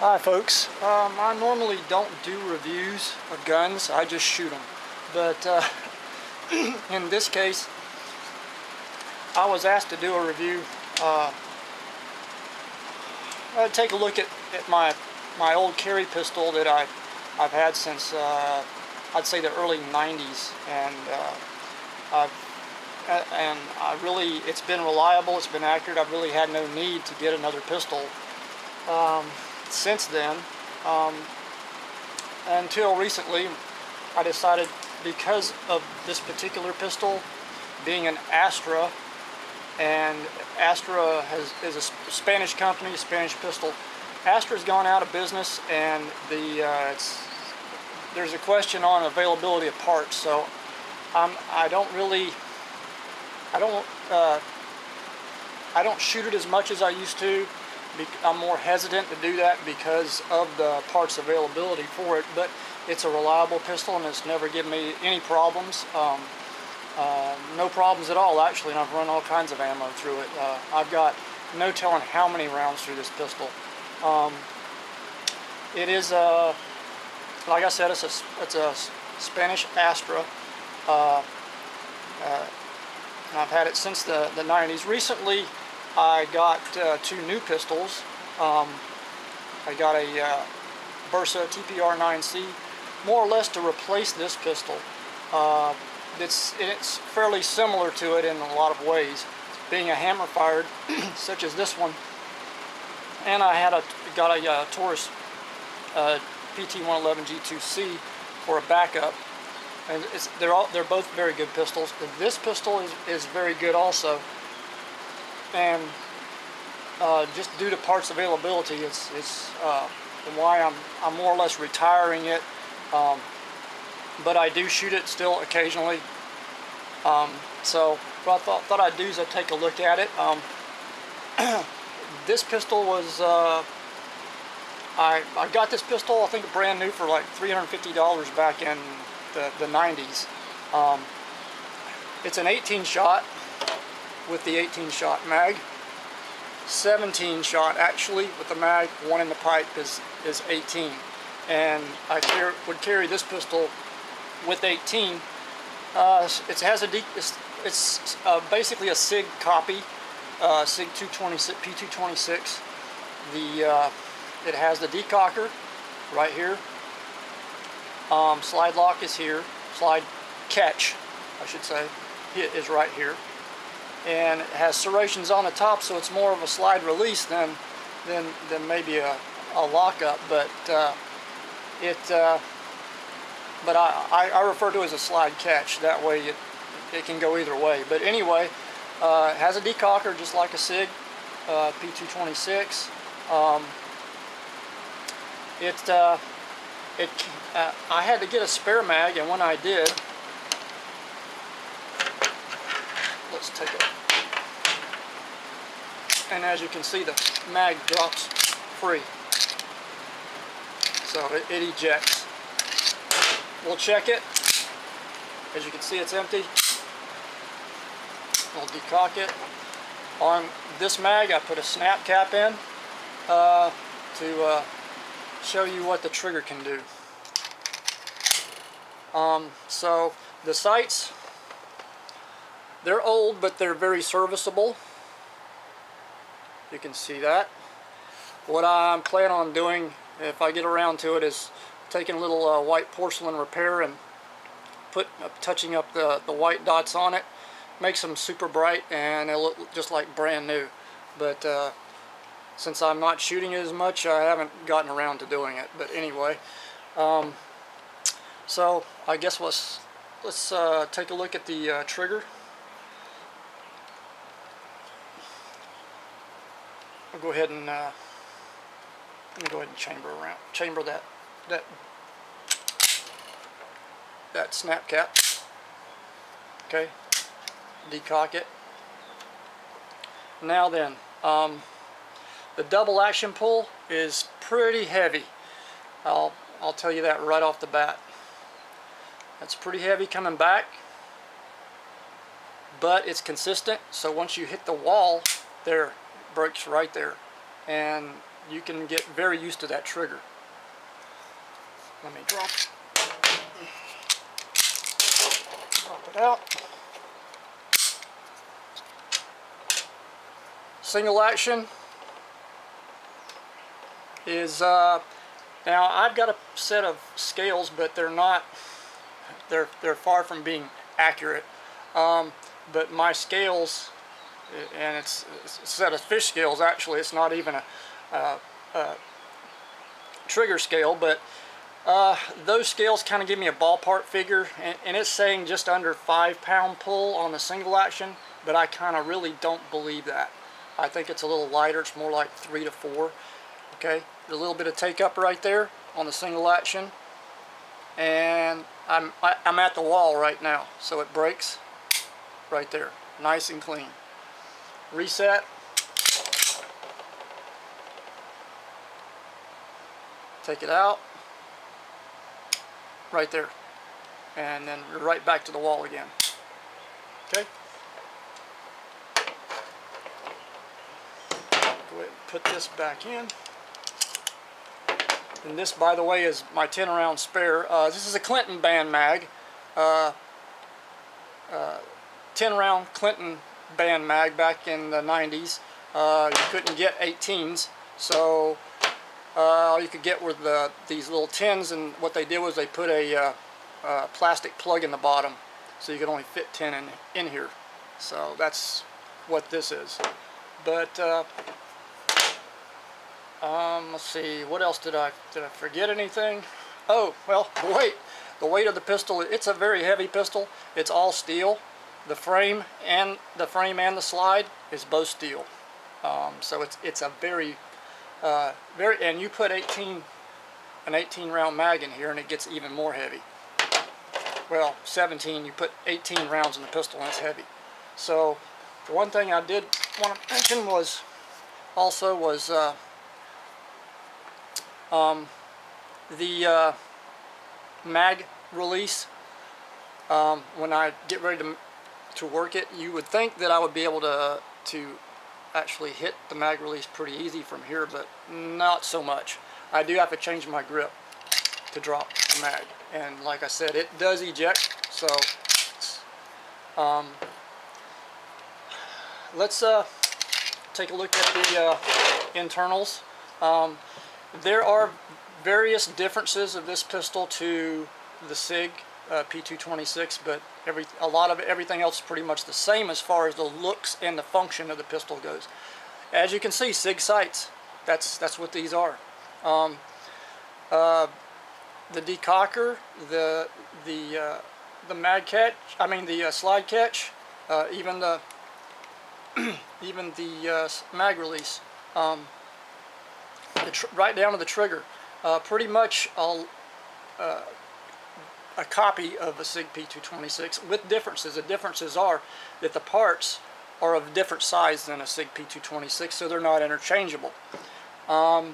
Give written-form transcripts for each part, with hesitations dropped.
Hi folks, I normally don't do reviews of guns, I just shoot them. But in this case, I was asked to do a review. I'd take a look at my old carry pistol that I've had since I'd say the early 90s, and it's been reliable, it's been accurate. I've really had no need to get another pistol since then, until recently. I decided, because of this particular pistol being an Astra, and Astra is a Spanish company, Spanish pistol. Astra's gone out of business, and there's a question on availability of parts. So I don't shoot it as much as I used to. I'm more hesitant to do that because of the parts availability for it, but it's a reliable pistol and it's never given me any problems. No problems at all, actually, and I've run all kinds of ammo through it. I've got no telling how many rounds through this pistol. It is, like I said, it's a Spanish Astra, and I've had it since the 90s. Recently, I got two new pistols. I got a Bersa TPR 9C, more or less to replace this pistol. It's fairly similar to it in a lot of ways, being a hammer fired such as this one. And I got a Taurus PT111 G2C for a backup, and they're both very good pistols. This pistol is very good also, and just due to parts availability, it's why I'm more or less retiring it. But I do shoot it still occasionally. So what I thought I'd do is I'd take a look at it. This pistol was, I got this pistol, I think brand new, for like $350 back in the 90s. It's an 18 shot with the 18 shot mag. 17 shot actually with the mag. One in the pipe is 18. And I would carry this pistol with 18. It's basically a SIG copy, SIG 226, P226. It has the decocker right here. Slide lock is here. Slide catch, I should say, is right here. And it has serrations on the top, so it's more of a slide release than maybe a lockup. But I refer to it as a slide catch. That way it can go either way. But anyway, it has a decocker just like a SIG P226. I had to get a spare mag, and when I did, let's take it. And as you can see, the mag drops free, so it ejects. We'll check it. As you can see, it's empty. We'll decock it. On this mag, I put a snap cap in to show you what the trigger can do. So the sights, they're old, but they're very serviceable. You can see that. What I'm planning on doing, if I get around to it, is taking a little white porcelain repair and touching up the white dots on it. Makes them super bright and it'll look just like brand new. But since I'm not shooting it as much, I haven't gotten around to doing it. But anyway, so I guess let's take a look at the trigger. I'll go ahead and let me go ahead and chamber that snap cap. Okay, decock it. Now then, the double action pull is pretty heavy. I'll tell you that right off the bat. That's pretty heavy coming back, but it's consistent. So once you hit the wall, there, breaks right there, and you can get very used to that trigger. Let me drop it out. Single action is now I've got a set of scales, but they're far from being accurate. But my scales, and it's a set of fish scales actually, it's not even a trigger scale, but those scales kind of give me a ballpark figure, and it's saying just under 5 pound pull on the single action, but I kind of really don't believe that. I think it's a little lighter, it's more like 3 to 4. Okay, a little bit of take up right there on the single action, and I'm at the wall right now, so it breaks right there, nice and clean. Reset. Take it out. Right there. And then we're right back to the wall again. Okay? Go ahead and put this back in. And this, by the way, is my 10 round spare. This is a Clinton band mag. 10 round Clinton band mag back in the 90s. You couldn't get 18s, so all you could get were these little tins, and what they did was they put a plastic plug in the bottom, so you could only fit 10 in here. So that's what this is. But let's see, what else did I forget anything? Oh, well, the weight of the pistol, it's a very heavy pistol. It's all steel. The frame and the slide is both steel. So it's a very and you put an 18 round mag in here and it gets even more heavy. Well, 17, you put 18 rounds in the pistol and it's heavy. So the one thing I did want to mention was the mag release. When I get ready to work it, you would think that I would be able to actually hit the mag release pretty easy from here, but not so much. I do have to change my grip to drop the mag, and like I said, it does eject. So let's take a look at the internals. There are various differences of this pistol to the SIG P226, but a lot of everything else is pretty much the same as far as the looks and the function of the pistol goes. As you can see, SIG sights. That's what these are. The decocker, the mag catch, the slide catch, even the mag release, right down to the trigger, pretty much a copy of a SIG P226 with differences. The differences are that the parts are of a different size than a SIG P226, so they're not interchangeable. The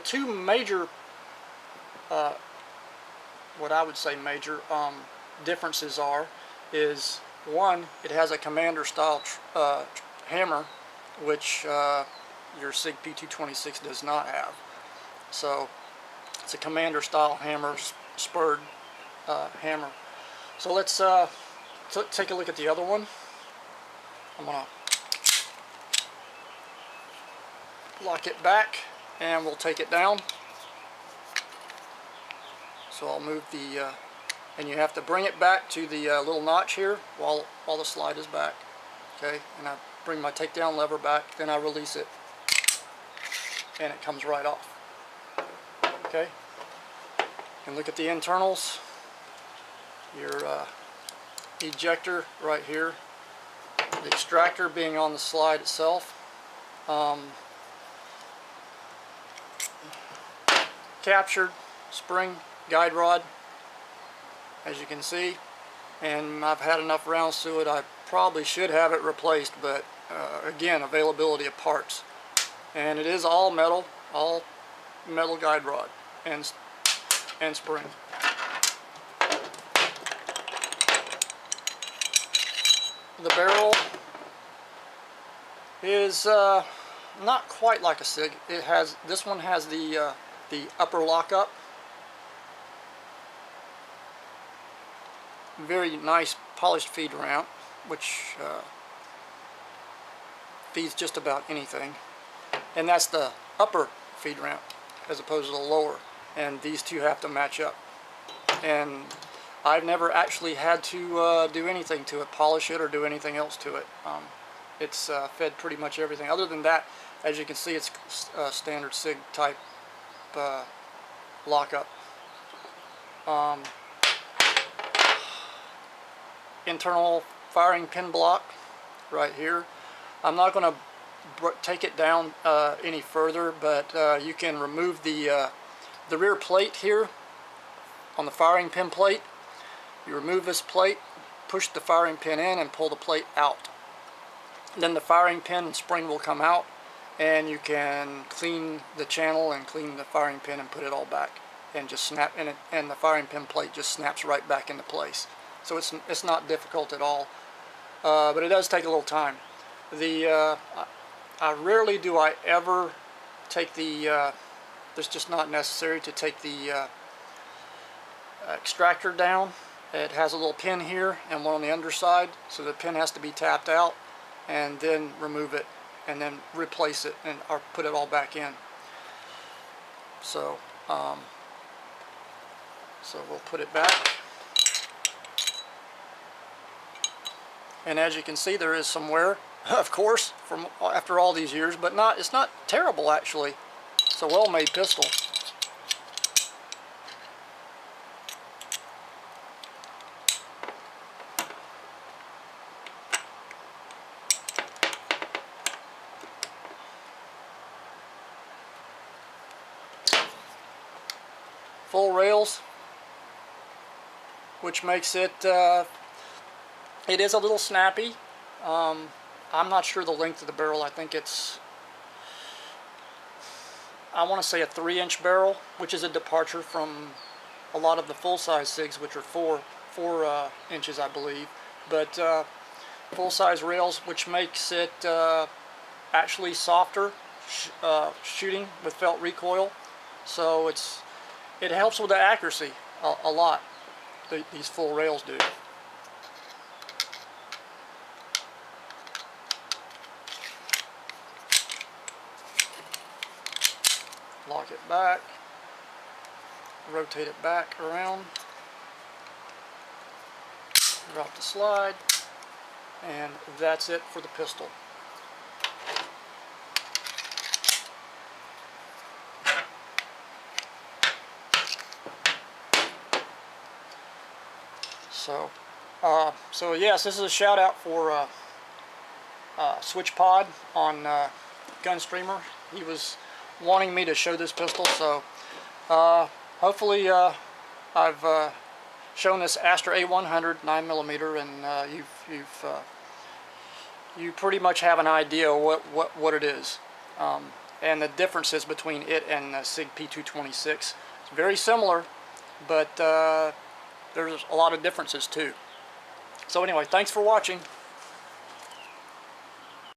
two major, what I would say major differences is one, it has a commander style hammer, which your SIG P226 does not have. So it's a commander style hammer, spurred hammer. So let's take a look at the other one. I'm gonna lock it back and we'll take it down. So I'll move the and you have to bring it back to the little notch here while the slide is back. Okay, and I bring my takedown lever back, then I release it and it comes right off. Okay, and look at the internals. Your ejector right here, the extractor being on the slide itself, captured spring guide rod, as you can see, and I've had enough rounds to it. I probably should have it replaced, but again, availability of parts, and it is all metal guide rod and spring. The barrel is not quite like a SIG. This one has the upper lockup. Very nice polished feed mount, which feeds just about anything. And that's the upper feed mount as opposed to the lower. And these two have to match up. And I've never actually had to do anything to it, polish it or do anything else to it. It's fed pretty much everything. Other than that, as you can see, it's standard SIG type lockup. Internal firing pin block right here. I'm not going to take it down any further, but you can remove the rear plate here on the firing pin plate. You remove this plate, push the firing pin in and pull the plate out. Then the firing pin and spring will come out, and you can clean the channel and clean the firing pin and put it all back, and just snap in it, and the firing pin plate just snaps right back into place. So it's not difficult at all, but it does take a little time. I rarely do I ever take the it's just not necessary to take the extractor down. It has a little pin here and one on the underside, so the pin has to be tapped out and then remove it and then replace it or put it all back in. So we'll put it back. And as you can see, there is some wear, of course, from after all these years, but it's not terrible actually. It's a well-made pistol. Full rails, which makes it it is a little snappy. I'm not sure the length of the barrel. I think it's, I want to say a 3-inch barrel, which is a departure from a lot of the full-size SIGs, which are 4 inches, I believe. But full-size rails, which makes it actually softer shooting with felt recoil. So it helps with the accuracy a lot. These full rails do. Lock it back, rotate it back around, drop the slide, and that's it for the pistol. So yes, this is a shout out for Switch Pod on Gunstreamer. He was wanting me to show this pistol, so hopefully I've shown this Astra A-100 9mm, and you pretty much have an idea what it is, and the differences between it and the SIG P226. It's very similar, but there's a lot of differences too. So anyway, thanks for watching.